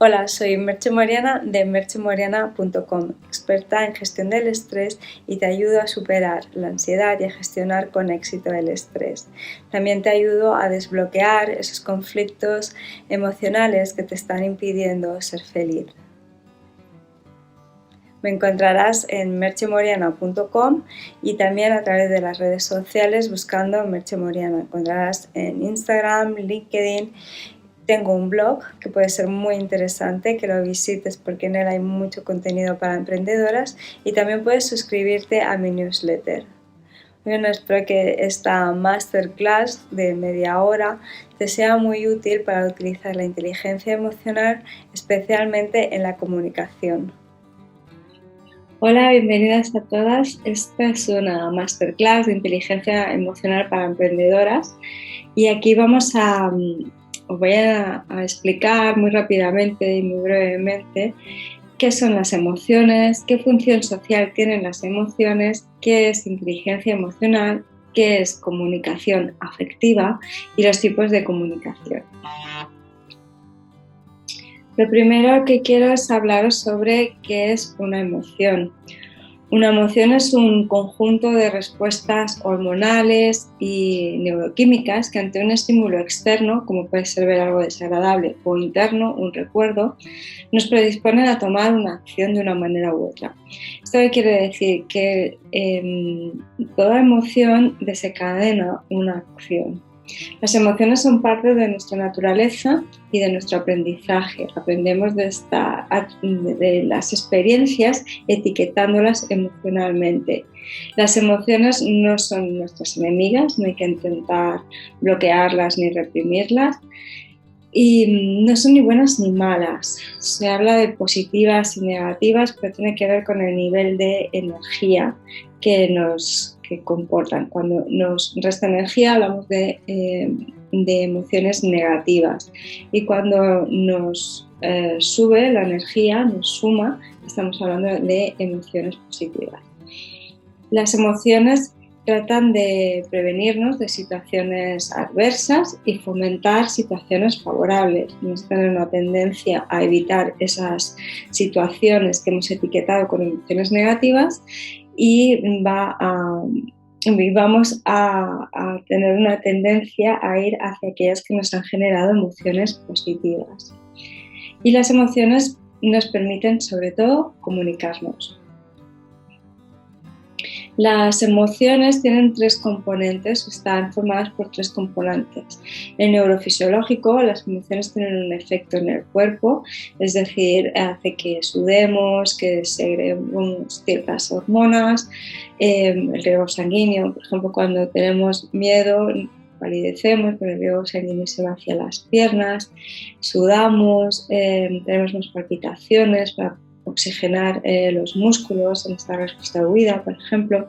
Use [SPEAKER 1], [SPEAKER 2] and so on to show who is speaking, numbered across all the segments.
[SPEAKER 1] Hola, soy Merche Moriana de merchemoriana.com, experta en gestión del estrés y te ayudo a superar la ansiedad y a gestionar con éxito el estrés. También te ayudo a desbloquear esos conflictos emocionales que te están impidiendo ser feliz. Me encontrarás en merchemoriana.com y también a través de las redes sociales buscando Merche Moriana. Encontrarás en Instagram, LinkedIn. Tengo un blog que puede ser muy interesante que lo visites porque en él hay mucho contenido para emprendedoras y también puedes suscribirte a mi newsletter. Bueno, espero que esta masterclass de media hora te sea muy útil para utilizar la inteligencia emocional, especialmente en la comunicación. Hola, bienvenidas a todas. Esta es una masterclass de inteligencia emocional para emprendedoras y aquí os voy a explicar muy rápidamente y muy brevemente qué son las emociones, qué función social tienen las emociones, qué es inteligencia emocional, qué es comunicación afectiva y los tipos de comunicación. Lo primero que quiero es hablaros sobre qué es una emoción. Una emoción es un conjunto de respuestas hormonales y neuroquímicas que ante un estímulo externo, como puede ser ver algo desagradable, o interno, un recuerdo, nos predisponen a tomar una acción de una manera u otra. ¿Esto qué quiere decir? Que toda emoción desencadena una acción. Las emociones son parte de nuestra naturaleza y de nuestro aprendizaje. Aprendemos de las experiencias etiquetándolas emocionalmente. Las emociones no son nuestras enemigas, no hay que intentar bloquearlas ni reprimirlas. Y no son ni buenas ni malas. Se habla de positivas y negativas, pero tiene que ver con el nivel de energía que comportan. Cuando nos resta energía hablamos de emociones negativas y cuando nos sube la energía, nos suma, estamos hablando de emociones positivas. Las emociones tratan de prevenirnos de situaciones adversas y fomentar situaciones favorables. Nos tienen una tendencia a evitar esas situaciones que hemos etiquetado con emociones negativas y vamos a tener una tendencia a ir hacia aquellas que nos han generado emociones positivas. Y las emociones nos permiten, sobre todo, comunicarnos. Las emociones tienen tres componentes, están formadas por tres componentes. El neurofisiológico, las emociones tienen un efecto en el cuerpo, es decir, hace que sudemos, que segreguemos ciertas hormonas, el riego sanguíneo, por ejemplo, cuando tenemos miedo, palidecemos, pero el riego sanguíneo se va hacia las piernas, sudamos, tenemos más palpitaciones para oxigenar los músculos en esta respuesta de huida, por ejemplo,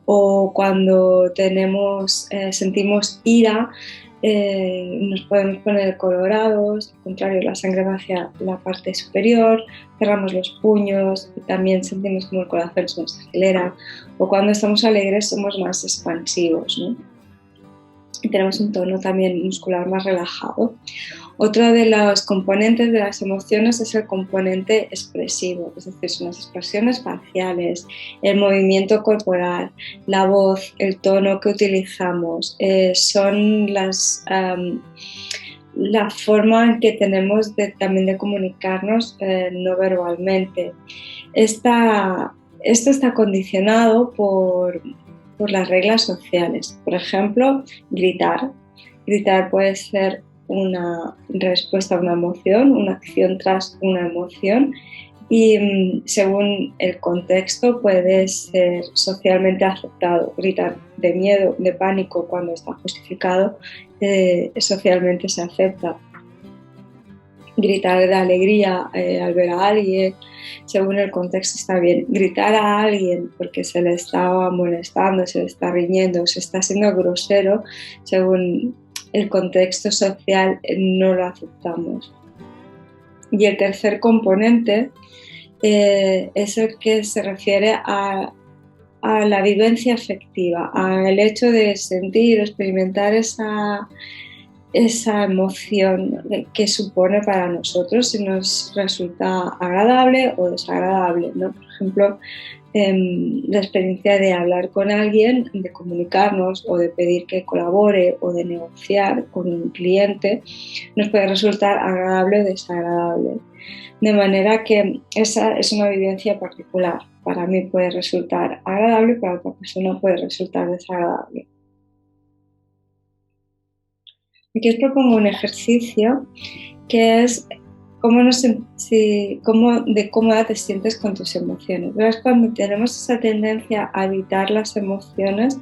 [SPEAKER 1] o cuando sentimos ira, nos podemos poner colorados, al contrario, la sangre va hacia la parte superior, cerramos los puños, y también sentimos como el corazón se nos acelera, o cuando estamos alegres somos más expansivos, ¿no? Y tenemos un tono también muscular más relajado. Otro de los componentes de las emociones es el componente expresivo, es decir, son las expresiones faciales, el movimiento corporal, la voz, el tono que utilizamos, son la forma en que tenemos también de comunicarnos no verbalmente. Esto está condicionado por las reglas sociales. Por ejemplo, gritar. Gritar puede ser una respuesta a una emoción, una acción tras una emoción y según el contexto puede ser socialmente aceptado. Gritar de miedo, de pánico cuando está justificado, socialmente se acepta. Gritar de alegría al ver a alguien, según el contexto está bien. Gritar a alguien porque se le está molestando, se le está riñendo, se está siendo grosero, según el contexto social no lo aceptamos. Y el tercer componente es el que se refiere a la vivencia afectiva, al hecho de sentir o experimentar esa esa emoción que supone para nosotros, si nos resulta agradable o desagradable, ¿no? Por ejemplo, la experiencia de hablar con alguien, de comunicarnos o de pedir que colabore o de negociar con un cliente nos puede resultar agradable o desagradable. De manera que esa es una vivencia particular. Para mí puede resultar agradable, para otra persona puede resultar desagradable. Aquí os propongo un ejercicio que es cómo de cómoda te sientes con tus emociones. ¿Ves? Cuando tenemos esa tendencia a evitar las emociones,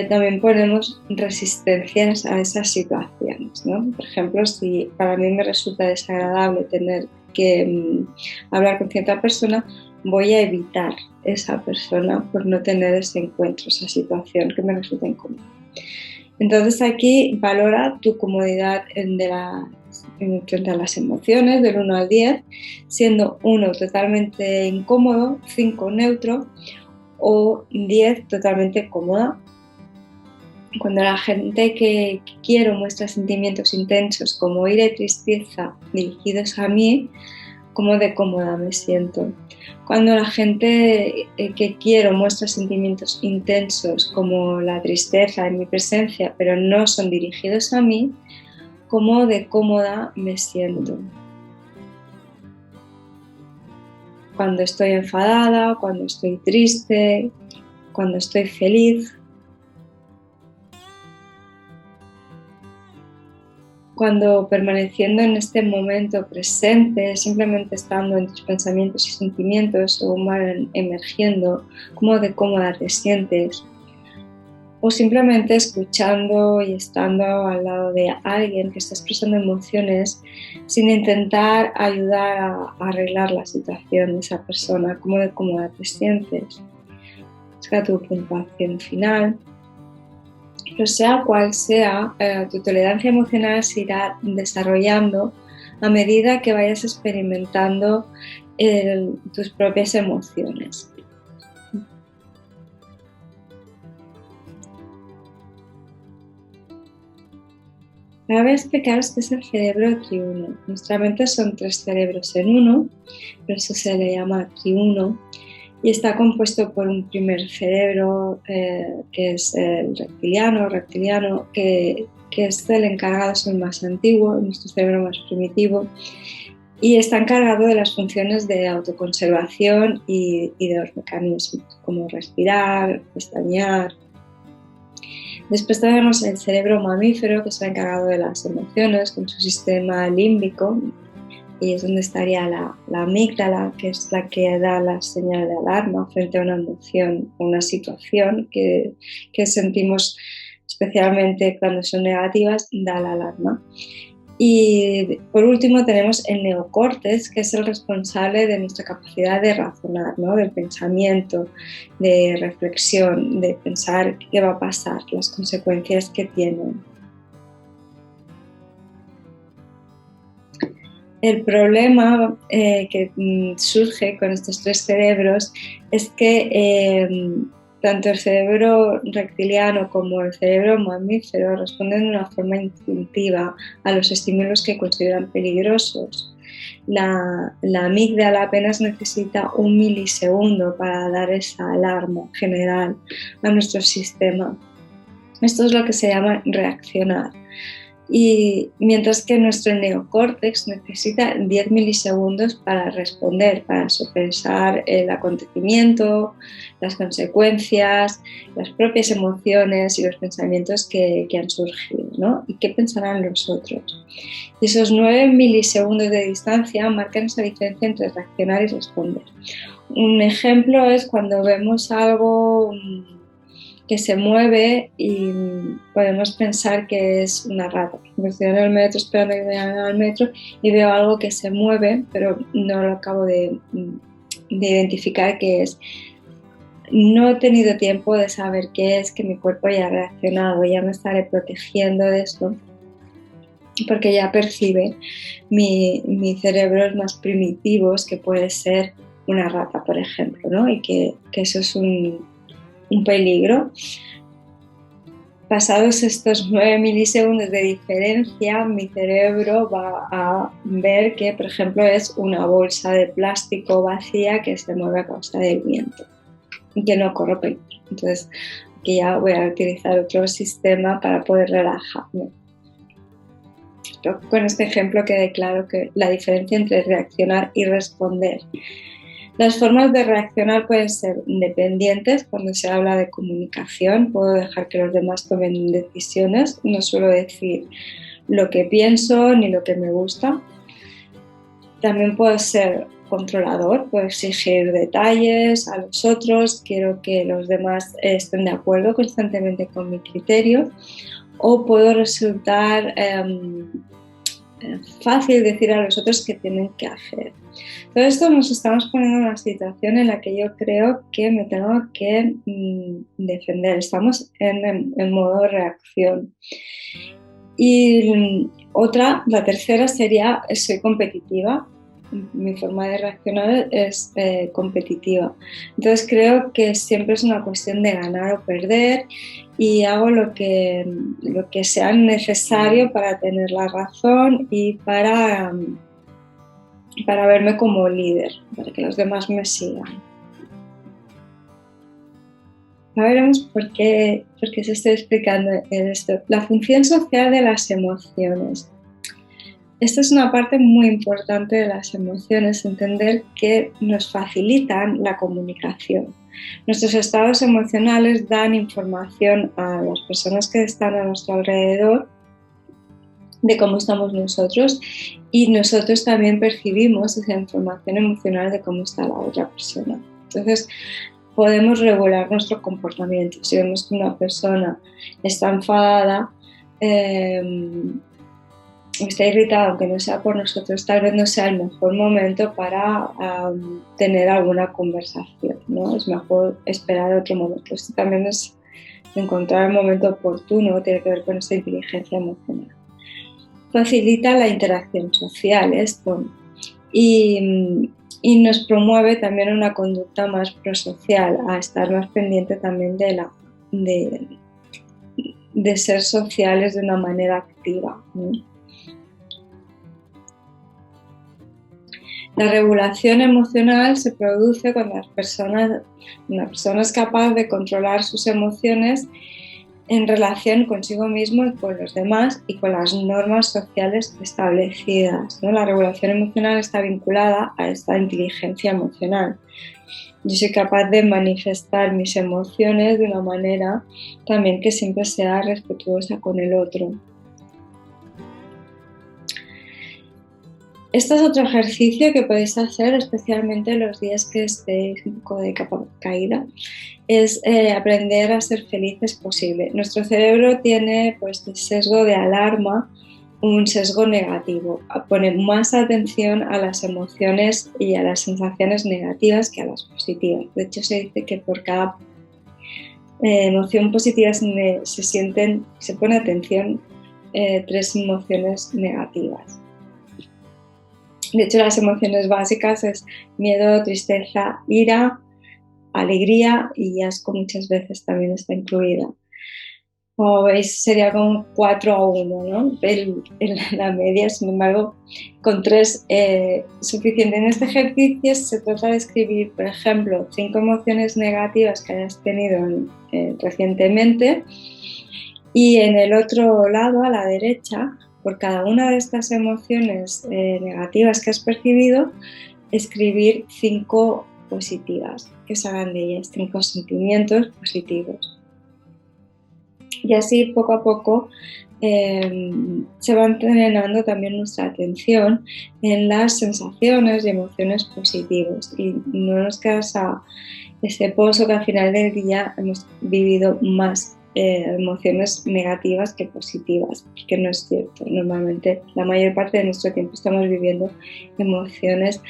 [SPEAKER 1] también ponemos resistencias a esas situaciones, ¿no? Por ejemplo, si para mí me resulta desagradable tener que hablar con cierta persona, voy a evitar esa persona por no tener ese encuentro, esa situación que me resulta incómoda. Entonces aquí valora tu comodidad frente a las emociones del 1 al 10, siendo 1 totalmente incómodo, 5 neutro o 10 totalmente cómoda. Cuando la gente que quiero muestra sentimientos intensos como ira y tristeza dirigidos a mí, cómo de cómoda me siento. Cuando la gente que quiero muestra sentimientos intensos como la tristeza en mi presencia, pero no son dirigidos a mí, cómo de cómoda me siento. Cuando estoy enfadada, cuando estoy triste, cuando estoy feliz. Cuando permaneciendo en este momento presente, simplemente estando en tus pensamientos y sentimientos o van emergiendo, cómo de cómoda te sientes. O simplemente escuchando y estando al lado de alguien que está expresando emociones sin intentar ayudar a arreglar la situación de esa persona, cómo de cómoda te sientes. Busca tu puntuación final. Pero sea cual sea, tu tolerancia emocional se irá desarrollando a medida que vayas experimentando tus propias emociones. Ahora voy a explicaros qué es el cerebro triuno. Nuestra mente son 3 cerebros en uno, por eso se le llama triuno. Y está compuesto por un primer cerebro que es el reptiliano, que es el encargado, es el más antiguo, nuestro cerebro más primitivo, y está encargado de las funciones de autoconservación y de los mecanismos, como respirar, pestañear. Después tenemos el cerebro mamífero, que está encargado de las emociones, con su sistema límbico, y es donde estaría la amígdala, que es la que da la señal de alarma frente a una emoción o una situación que sentimos, especialmente cuando son negativas, da la alarma. Y por último tenemos el neocórtex, que es el responsable de nuestra capacidad de razonar, ¿no? Del pensamiento, de reflexión, de pensar qué va a pasar, las consecuencias que tienen. El problema que surge con estos 3 cerebros es que tanto el cerebro reptiliano como el cerebro mamífero responden de una forma instintiva a los estímulos que consideran peligrosos. La amígdala apenas necesita 1 milisegundo para dar esa alarma general a nuestro sistema. Esto es lo que se llama reaccionar. Y mientras que nuestro neocórtex necesita 10 milisegundos para responder, para sopesar el acontecimiento, las consecuencias, las propias emociones y los pensamientos que han surgido, ¿no? Y qué pensarán los otros. Y esos 9 milisegundos de distancia marcan esa diferencia entre reaccionar y responder. Un ejemplo es cuando vemos algo que se mueve y podemos pensar que es una rata. Estoy en el metro esperando que me vayan al metro y veo algo que se mueve, pero no lo acabo de identificar qué es. No he tenido tiempo de saber qué es, que mi cuerpo ya ha reaccionado, ya me estaré protegiendo de esto, porque ya percibe mi cerebros más primitivos que puede ser una rata, por ejemplo, ¿no? Y que eso es un peligro. pasados estos 9 milisegundos de diferencia, mi cerebro va a ver que, por ejemplo, es una bolsa de plástico vacía que se mueve a causa del viento y que no corre peligro. Entonces, aquí ya voy a utilizar otro sistema para poder relajarme. Con este ejemplo quede claro que la diferencia entre reaccionar y responder. Las formas de reaccionar pueden ser independientes. Cuando se habla de comunicación, puedo dejar que los demás tomen decisiones. No suelo decir lo que pienso ni lo que me gusta. También puedo ser controlador, puedo exigir detalles a los otros, quiero que los demás estén de acuerdo constantemente con mi criterio, o puedo resultar fácil decir a los otros qué tienen que hacer. Todo esto nos estamos poniendo en una situación en la que yo creo que me tengo que defender. Estamos en modo reacción. Y la tercera sería, soy competitiva. Mi forma de reaccionar es competitiva. Entonces creo que siempre es una cuestión de ganar o perder y hago lo que sea necesario para tener la razón y para verme como líder, para que los demás me sigan. Ahora veremos por qué se estoy explicando esto. La función social de las emociones. Esta es una parte muy importante de las emociones, entender que nos facilitan la comunicación. Nuestros estados emocionales dan información a las personas que están a nuestro alrededor de cómo estamos nosotros y nosotros también percibimos esa información emocional de cómo está la otra persona. Entonces, podemos regular nuestro comportamiento. Si vemos que una persona está enfadada, está irritada, aunque no sea por nosotros, tal vez no sea el mejor momento para tener alguna conversación, ¿no? Es mejor esperar otro momento. Esto también es encontrar el momento oportuno, tiene que ver con esa inteligencia emocional. Facilita la interacción social esto y nos promueve también una conducta más prosocial, a estar más pendiente también de ser sociales de una manera activa, ¿no? La regulación emocional se produce cuando una persona es capaz de controlar sus emociones en relación consigo mismo y con los demás y con las normas sociales establecidas, ¿no? La regulación emocional está vinculada a esta inteligencia emocional. Yo soy capaz de manifestar mis emociones de una manera también que siempre sea respetuosa con el otro. Este es otro ejercicio que podéis hacer, especialmente los días que estéis un poco de capa caída, es aprender a ser felices posible. Nuestro cerebro tiene, pues, el sesgo de alarma, un sesgo negativo. Pone más atención a las emociones y a las sensaciones negativas que a las positivas. De hecho, se dice que por cada emoción positiva se pone atención 3 emociones negativas. De hecho, las emociones básicas es miedo, tristeza, ira, alegría y asco muchas veces también está incluida. Como veis, sería como 4-1, ¿no? La media, sin embargo, con 3 suficiente. En este ejercicio se trata de escribir, por ejemplo, 5 emociones negativas que hayas tenido recientemente y en el otro lado, a la derecha, por cada una de estas emociones negativas que has percibido, escribir 5 positivas, que salgan de ellas, 5 sentimientos positivos. Y así poco a poco se va entrenando también nuestra atención en las sensaciones y emociones positivas y no nos queda ese pozo que al final del día hemos vivido más emociones negativas que positivas, porque no es cierto. Normalmente la mayor parte de nuestro tiempo estamos viviendo emociones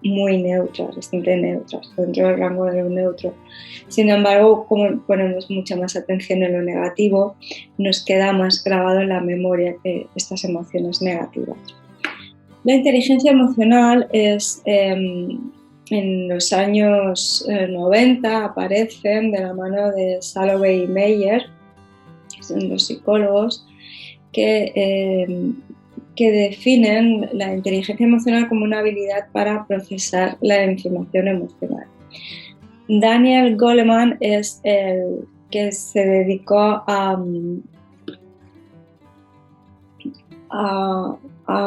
[SPEAKER 1] muy neutras, bastante neutras, dentro del rango de lo neutro. Sin embargo, como ponemos mucha más atención en lo negativo, nos queda más grabado en la memoria que estas emociones negativas. La inteligencia emocional es en los años 90 aparecen de la mano de Salovey y Meyer. son los psicólogos, que definen la inteligencia emocional como una habilidad para procesar la información emocional. Daniel Goleman es el que se dedicó a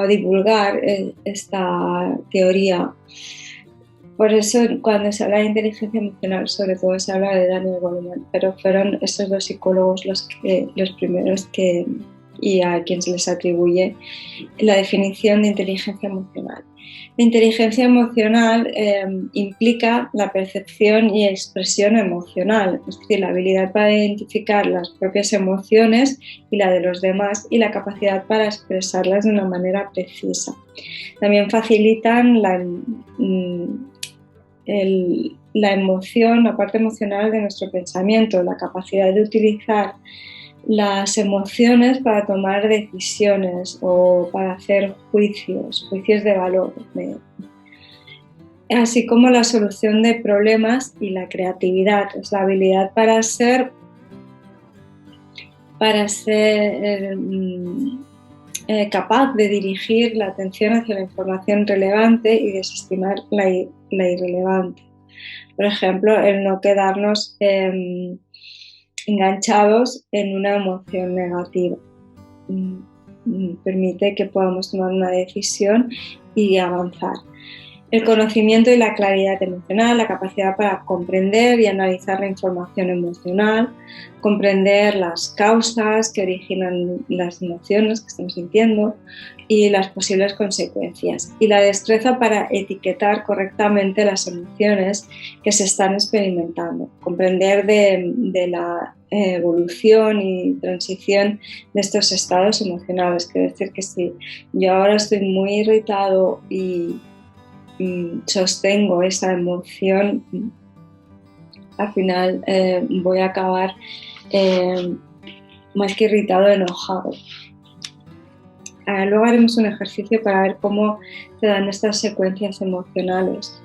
[SPEAKER 1] divulgar esta teoría. Por eso cuando se habla de inteligencia emocional, sobre todo se habla de Daniel Goleman, pero fueron estos dos psicólogos los primeros y a quien se les atribuye la definición de inteligencia emocional. La inteligencia emocional implica la percepción y expresión emocional, es decir, la habilidad para identificar las propias emociones y la de los demás y la capacidad para expresarlas de una manera precisa. También facilitan la emoción, la parte emocional de nuestro pensamiento, la capacidad de utilizar las emociones para tomar decisiones o para hacer juicios de valor, así como la solución de problemas y la creatividad, es la habilidad para ser capaz de dirigir la atención hacia la información relevante y desestimar la irrelevante. Por ejemplo, el no quedarnos enganchados en una emoción negativa. Permite que podamos tomar una decisión y avanzar. El conocimiento y la claridad emocional, la capacidad para comprender y analizar la información emocional, comprender las causas que originan las emociones que estamos sintiendo y las posibles consecuencias. Y la destreza para etiquetar correctamente las emociones que se están experimentando, comprender de la evolución y transición de estos estados emocionales. Quiero decir que si yo ahora estoy muy irritado y sostengo esa emoción, al final voy a acabar más que irritado, enojado. Luego haremos un ejercicio para ver cómo se dan estas secuencias emocionales.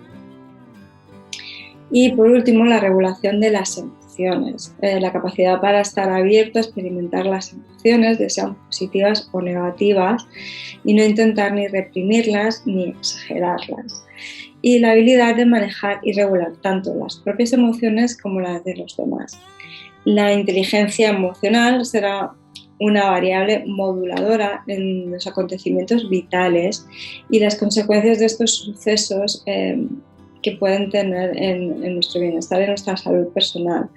[SPEAKER 1] Y por último, la regulación de las emociones, la capacidad para estar abierto a experimentar las emociones, ya sean positivas o negativas, y no intentar ni reprimirlas ni exagerarlas. Y la habilidad de manejar y regular tanto las propias emociones como las de los demás. La inteligencia emocional será una variable moduladora en los acontecimientos vitales y las consecuencias de estos sucesos que pueden tener en nuestro bienestar y en nuestra salud personal.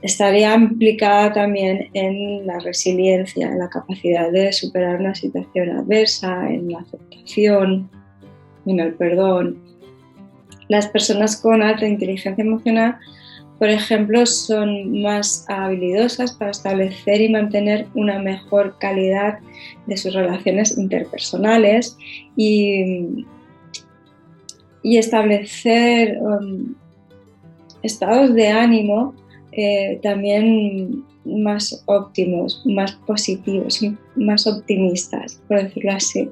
[SPEAKER 1] Estaría implicada también en la resiliencia, en la capacidad de superar una situación adversa, en la aceptación, en el perdón. Las personas con alta inteligencia emocional, por ejemplo, son más habilidosas para establecer y mantener una mejor calidad de sus relaciones interpersonales y establecer estados de ánimo también más óptimos, más positivos, más optimistas, por decirlo así,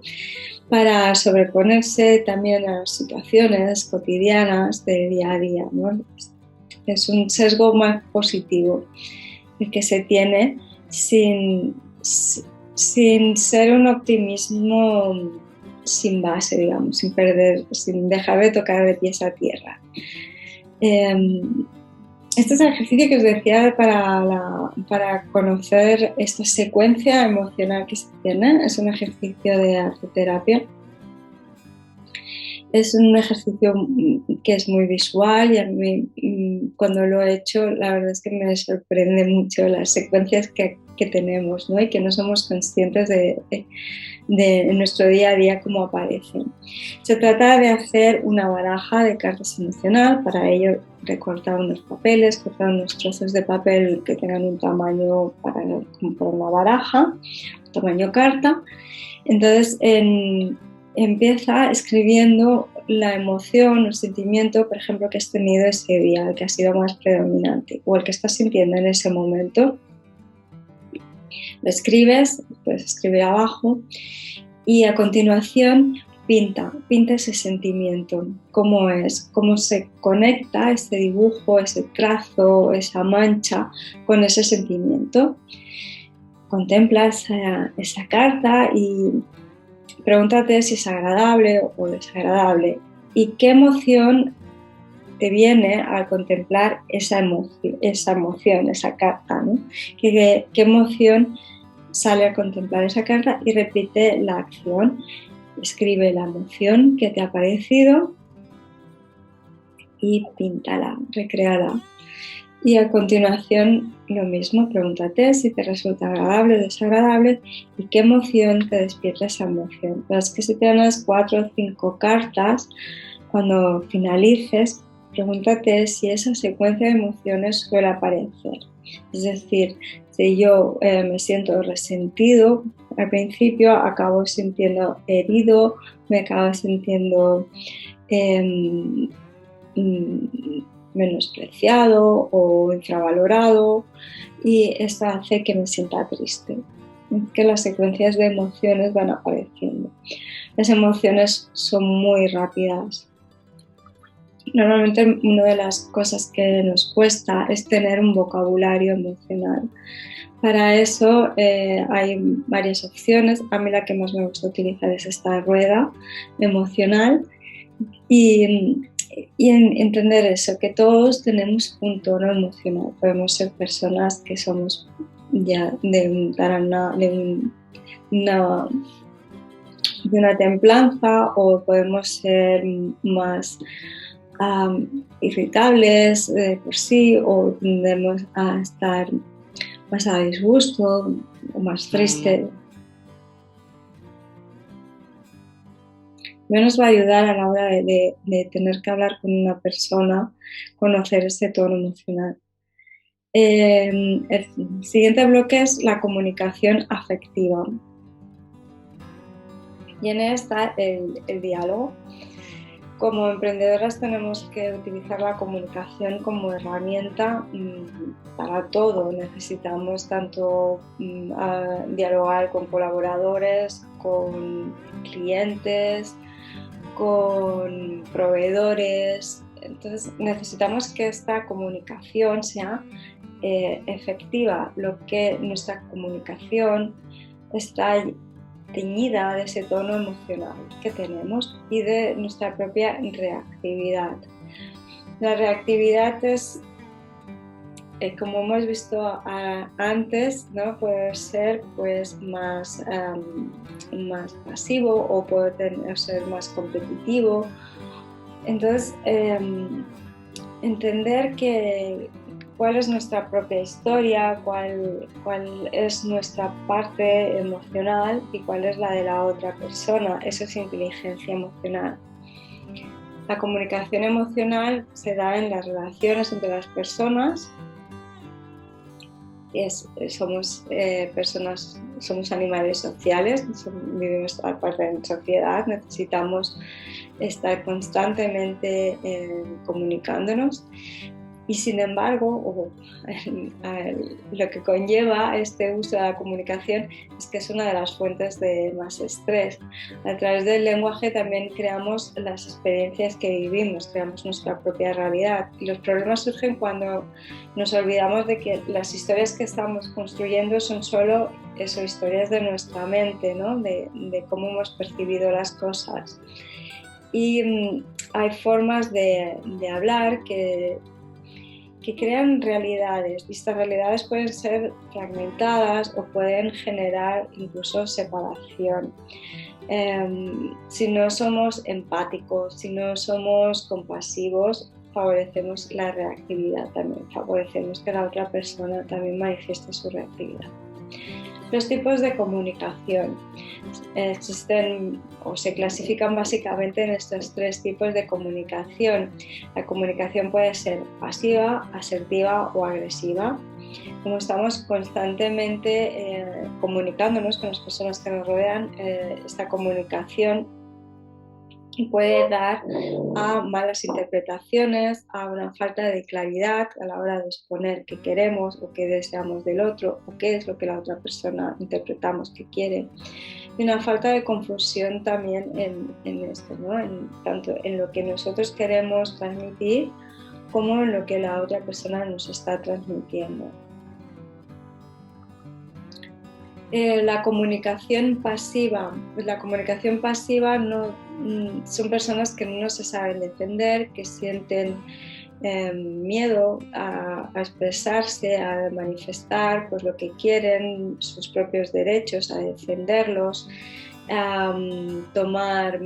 [SPEAKER 1] para sobreponerse también a las situaciones cotidianas de día a día, ¿no? Es un sesgo más positivo el que se tiene sin ser un optimismo sin base, digamos, sin dejar de tocar de pies a tierra. Este es el ejercicio que os decía para conocer esta secuencia emocional que se tiene. Es un ejercicio de arteterapia. Es un ejercicio que es muy visual y a mí cuando lo he hecho la verdad es que me sorprende mucho las secuencias que tenemos, ¿no? Y que no somos conscientes de nuestro día a día cómo aparecen. Se trata de hacer una baraja de cartas emocional. Para ello recortar unos papeles, cortar unos trozos de papel que tengan un tamaño para una baraja, tamaño carta. Entonces empieza escribiendo la emoción o el sentimiento, por ejemplo, que has tenido ese día, el que ha sido más predominante o el que estás sintiendo en ese momento. Lo escribes, puedes escribir abajo y a continuación pinta ese sentimiento, cómo es, cómo se conecta ese dibujo, ese trazo, esa mancha con ese sentimiento. Contempla esa carta y pregúntate si es agradable o desagradable y qué emoción te viene al contemplar esa emoción, esa carta, ¿no? ¿Qué emoción sale al contemplar esa carta? Y repite la acción. Escribe la emoción que te ha parecido y píntala, recréala. Y a continuación lo mismo, pregúntate si te resulta agradable o desagradable y qué emoción te despierta esa emoción. Verás que si tienes 4 o 5 cartas, cuando finalices, pregúntate si esa secuencia de emociones suele aparecer. Es decir, si yo me siento resentido, al principio acabo sintiendo herido, me acabo sintiendo menospreciado o infravalorado, y esto hace que me sienta triste, que las secuencias de emociones van apareciendo. Las emociones son muy rápidas. Normalmente una de las cosas que nos cuesta es tener un vocabulario emocional. Para eso hay varias opciones. A mí la que más me gusta utilizar es esta rueda emocional y entender eso, que todos tenemos un tono emocional. Podemos ser personas que somos ya de una templanza, o podemos ser más irritables por sí, o tendemos a estar más a disgusto o más triste. Nos va a ayudar a la hora de tener que hablar con una persona, conocer ese tono emocional. El siguiente bloque es la comunicación afectiva. Y en esta el diálogo. Como emprendedoras tenemos que utilizar la comunicación como herramienta para todo. Necesitamos tanto dialogar con colaboradores, con clientes, con proveedores. Entonces necesitamos que esta comunicación sea efectiva, lo que nuestra comunicación está teñida de ese tono emocional que tenemos y de nuestra propia reactividad. La reactividad es, como hemos visto antes, ¿no? Puede ser pues más pasivo, o puede ser más competitivo. Entonces, entender cuál es nuestra propia historia, cuál es nuestra parte emocional y cuál es la de la otra persona. Eso es inteligencia emocional. La comunicación emocional se da en las relaciones entre las personas. Somos personas, somos animales sociales, vivimos toda parte en sociedad, necesitamos estar constantemente comunicándonos. Y sin embargo, lo que conlleva este uso de la comunicación es que es una de las fuentes de más estrés. A través del lenguaje también creamos las experiencias que vivimos, creamos nuestra propia realidad. Y los problemas surgen cuando nos olvidamos de que las historias que estamos construyendo son solo historias de nuestra mente, ¿no? De cómo hemos percibido las cosas. Y hay formas de hablar que crean realidades, y estas realidades pueden ser fragmentadas o pueden generar incluso separación. Si no somos empáticos, si no somos compasivos, favorecemos la reactividad también, favorecemos que la otra persona también manifieste su reactividad. Los tipos de comunicación existen o se clasifican básicamente en estos 3 tipos de comunicación. La comunicación puede ser pasiva, asertiva o agresiva. Como estamos constantemente comunicándonos con las personas que nos rodean, esta comunicación y puede dar a malas interpretaciones, a una falta de claridad a la hora de exponer qué queremos o qué deseamos del otro o qué es lo que la otra persona interpretamos que quiere, y una falta de confusión también en esto, ¿no? Tanto en lo que nosotros queremos transmitir como en lo que la otra persona nos está transmitiendo. La comunicación pasiva. Pues la comunicación pasiva son personas que no se saben defender, que sienten miedo a expresarse, a manifestar pues, lo que quieren, sus propios derechos, a defenderlos, a tomar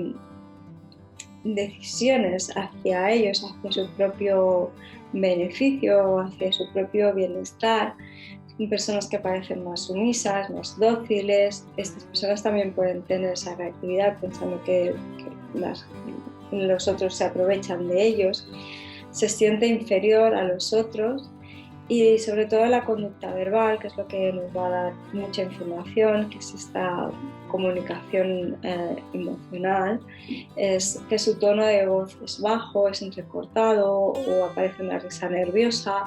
[SPEAKER 1] decisiones hacia ellos, hacia su propio beneficio, hacia su propio bienestar. Personas que parecen más sumisas, más dóciles. Estas personas también pueden tener esa reactividad pensando que los otros se aprovechan de ellos. Se siente inferior a los otros y sobre todo la conducta verbal, que es lo que nos va a dar mucha información, que es esta comunicación emocional, es que su tono de voz es bajo, es entrecortado o aparece una risa nerviosa,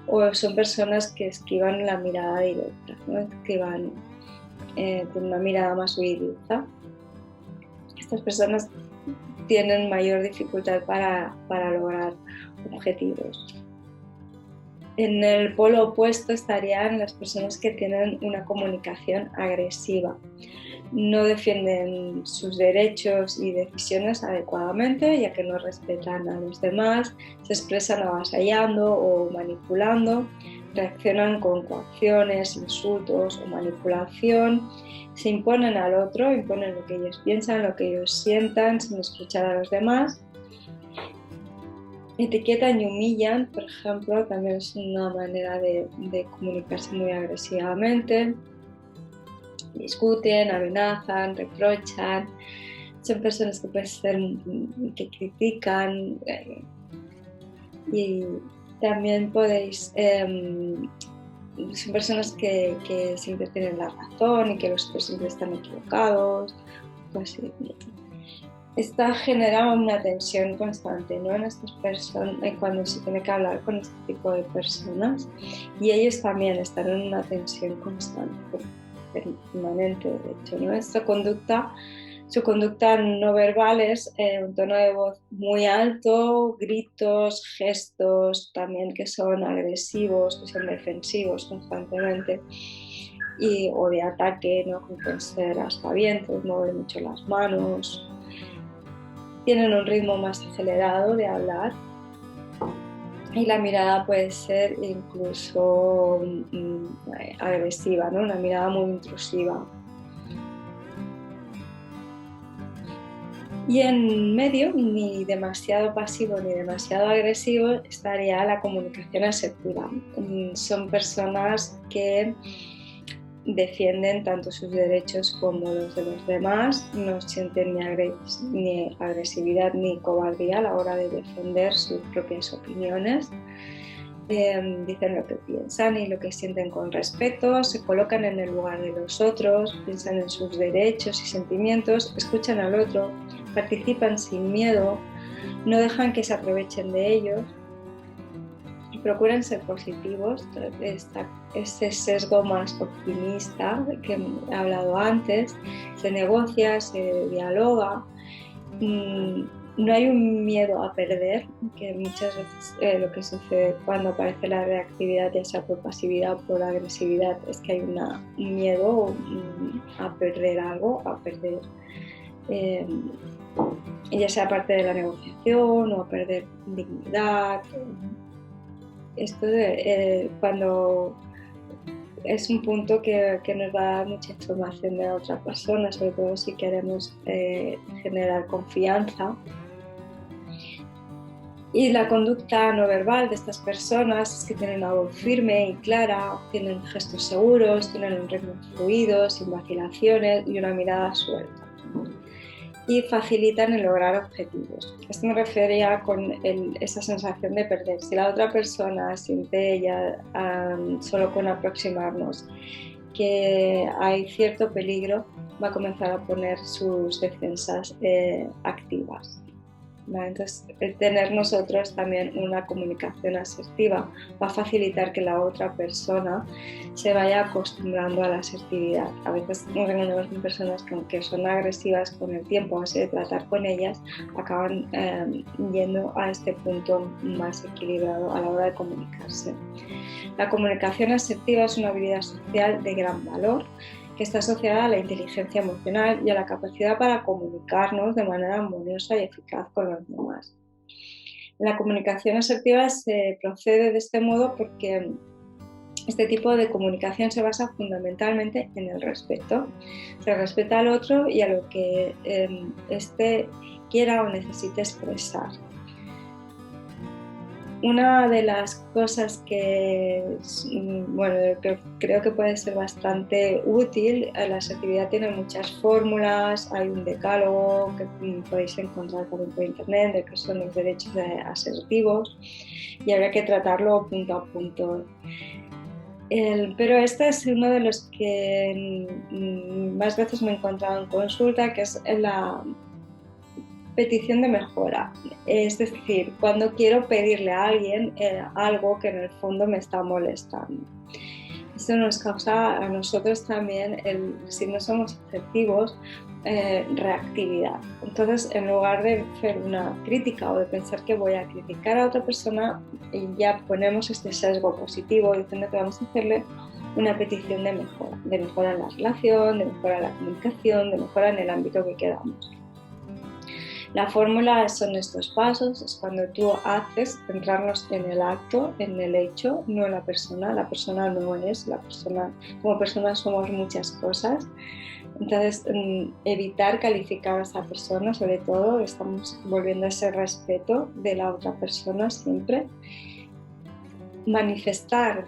[SPEAKER 1] o son personas que esquivan la mirada directa, ¿no? Esquivan con una mirada más huidiza. Estas personas tienen mayor dificultad para lograr objetivos. En el polo opuesto estarían las personas que tienen una comunicación agresiva. No defienden sus derechos y decisiones adecuadamente, ya que no respetan a los demás, se expresan avasallando o manipulando, reaccionan con coacciones, insultos o manipulación, se imponen al otro, imponen lo que ellos piensan, lo que ellos sientan, sin escuchar a los demás. Etiquetan y humillan, por ejemplo, también es una manera de comunicarse muy agresivamente. Discuten, amenazan, reprochan. Son personas que pueden ser que critican y también podéis son personas que siempre tienen la razón y que los otros siempre están equivocados. Pues, esta genera una tensión constante, ¿no? En estas personas, cuando se tiene que hablar con este tipo de personas, y ellos también están en una tensión constante, permanente, de hecho, ¿no? Su conducta no verbal es un tono de voz muy alto, gritos, gestos también que son agresivos, que son defensivos constantemente, o de ataque, ¿no? Como pueden ser aspavientos, mover mucho las manos. Tienen un ritmo más acelerado de hablar y la mirada puede ser incluso agresiva, ¿no? Una mirada muy intrusiva. Y en medio, ni demasiado pasivo ni demasiado agresivo, estaría la comunicación asertiva. Son personas que defienden tanto sus derechos como los de los demás, no sienten ni agresividad ni cobardía a la hora de defender sus propias opiniones. Dicen lo que piensan y lo que sienten con respeto, se colocan en el lugar de los otros, piensan en sus derechos y sentimientos, escuchan al otro, participan sin miedo, no dejan que se aprovechen de ellos y procuran ser positivos. Ese sesgo más optimista que he hablado antes, se negocia, se dialoga. No hay un miedo a perder, que muchas veces lo que sucede cuando aparece la reactividad, ya sea por pasividad o por agresividad, es que hay un miedo a perder algo, a perder, ya sea parte de la negociación o a perder dignidad. Esto cuando es un punto que nos va a dar mucha información de la otra persona, sobre todo si queremos generar confianza. Y la conducta no verbal de estas personas es que tienen una voz firme y clara, tienen gestos seguros, tienen un ritmo fluido, sin vacilaciones y una mirada suelta. Y facilitan el lograr objetivos. Esto me refería con esa sensación de perder. Si la otra persona siente ella, solo con aproximarnos, que hay cierto peligro, va a comenzar a poner sus defensas activas. ¿Vale? Entonces, el tener nosotros también una comunicación asertiva va a facilitar que la otra persona se vaya acostumbrando a la asertividad. A veces nos encontramos con personas que, aunque son agresivas con el tiempo, así de tratar con ellas, acaban yendo a este punto más equilibrado a la hora de comunicarse. La comunicación asertiva es una habilidad social de gran valor que está asociada a la inteligencia emocional y a la capacidad para comunicarnos de manera armoniosa y eficaz con los demás. La comunicación asertiva se procede de este modo porque este tipo de comunicación se basa fundamentalmente en el respeto. Se respeta al otro y a lo que éste quiera o necesite expresar. Una de las cosas que creo que puede ser bastante útil, la asertividad tiene muchas fórmulas, hay un decálogo que podéis encontrar también por internet, de que son los derechos asertivos, y habrá que tratarlo punto a punto. Pero este es uno de los que más veces me he encontrado en consulta, que es la petición de mejora. Es decir, cuando quiero pedirle a alguien algo que en el fondo me está molestando. Esto nos causa a nosotros también, si no somos asertivos, reactividad. Entonces, en lugar de hacer una crítica o de pensar que voy a criticar a otra persona, ya ponemos este sesgo positivo diciendo que vamos a hacerle una petición de mejora en la relación, de mejora en la comunicación, de mejora en el ámbito que queramos. La fórmula son estos pasos, es cuando tú haces, centrarnos en el acto, en el hecho, no en la persona no es, la persona, como persona somos muchas cosas, entonces evitar calificar a esa persona, sobre todo, estamos volviendo a ese respeto de la otra persona siempre. Manifestar,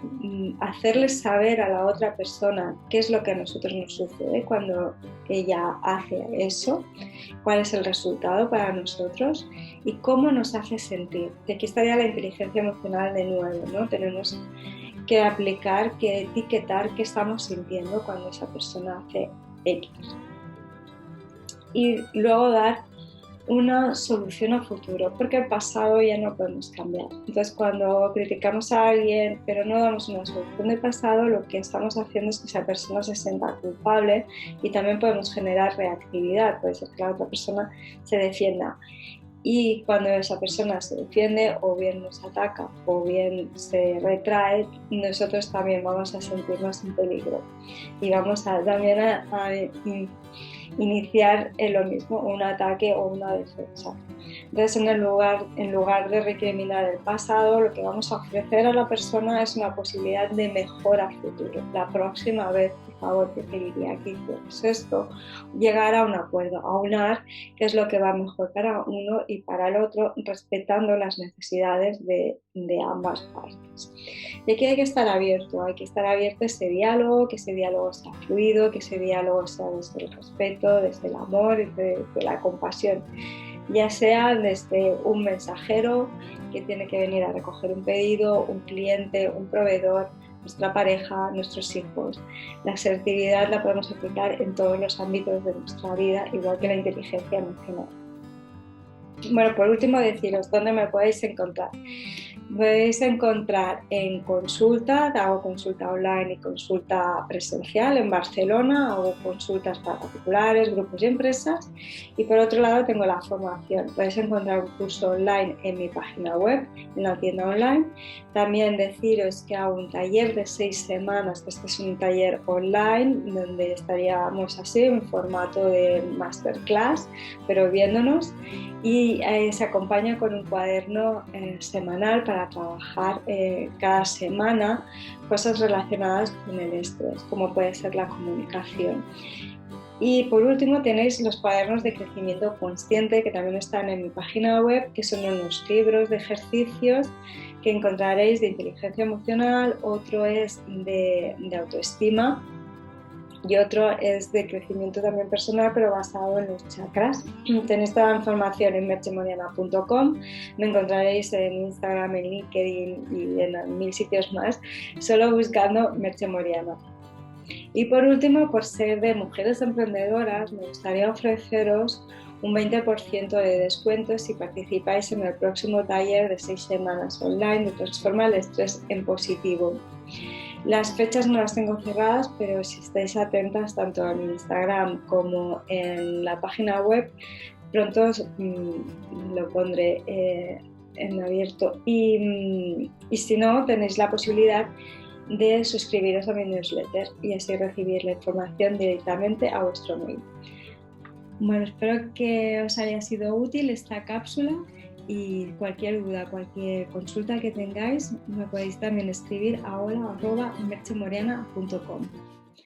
[SPEAKER 1] hacerles saber a la otra persona qué es lo que a nosotros nos sucede cuando ella hace eso, cuál es el resultado para nosotros y cómo nos hace sentir. Y aquí estaría la inteligencia emocional de nuevo, ¿no? Tenemos que aplicar, que etiquetar qué estamos sintiendo cuando esa persona hace X. Y luego dar una solución a futuro, porque el pasado ya no podemos cambiar. Entonces, cuando criticamos a alguien pero no damos una solución del pasado, lo que estamos haciendo es que esa persona se sienta culpable y también podemos generar reactividad, puede ser que la otra persona se defienda. Y cuando esa persona se defiende, o bien nos ataca o bien se retrae, nosotros también vamos a sentirnos en peligro y vamos también a iniciar lo mismo, un ataque o una defensa. Entonces, en lugar de recriminar el pasado, lo que vamos a ofrecer a la persona es una posibilidad de mejora futuro. La próxima vez, por favor, te pediría que hicieras esto, llegar a un acuerdo, aunar qué es lo que va mejor para uno y para el otro, respetando las necesidades de ambas partes. Y aquí hay que estar abierto a ese diálogo, que ese diálogo sea fluido, que ese diálogo sea desde el respeto, desde el amor, desde la compasión, ya sea desde un mensajero que tiene que venir a recoger un pedido, un cliente, un proveedor, nuestra pareja, nuestros hijos. La asertividad la podemos aplicar en todos los ámbitos de nuestra vida, igual que la inteligencia emocional. Bueno, por último deciros dónde me podéis encontrar. Podéis encontrar en consulta, hago consulta online y consulta presencial en Barcelona, hago consultas para particulares, grupos y empresas, y por otro lado tengo la formación. Podéis encontrar un curso online en mi página web, en la tienda online. También deciros que hago un taller de 6 semanas, este es un taller online donde estaríamos así en formato de masterclass, pero viéndonos, y se acompaña con un cuaderno semanal para trabajar cada semana cosas relacionadas con el estrés, como puede ser la comunicación. Y por último tenéis los cuadernos de crecimiento consciente que también están en mi página web, que son unos libros de ejercicios que encontraréis de inteligencia emocional, otro es de autoestima y otro es de crecimiento también personal, pero basado en los chakras. Tenéis toda la información en merchemoriana.com, me encontraréis en Instagram, en LinkedIn y en 1000 sitios más, solo buscando Merche Moriana. Y por último, por ser de mujeres emprendedoras, me gustaría ofreceros un 20% de descuento si participáis en el próximo taller de 6 semanas online de Transforma el estrés en positivo. Las fechas no las tengo cerradas, pero si estáis atentas tanto en Instagram como en la página web, pronto lo pondré en abierto. Y si no, tenéis la posibilidad de suscribiros a mi newsletter y así recibir la información directamente a vuestro mail. Bueno, espero que os haya sido útil esta cápsula y cualquier duda, cualquier consulta que tengáis, me podéis también escribir a hola@merchemoriana.com.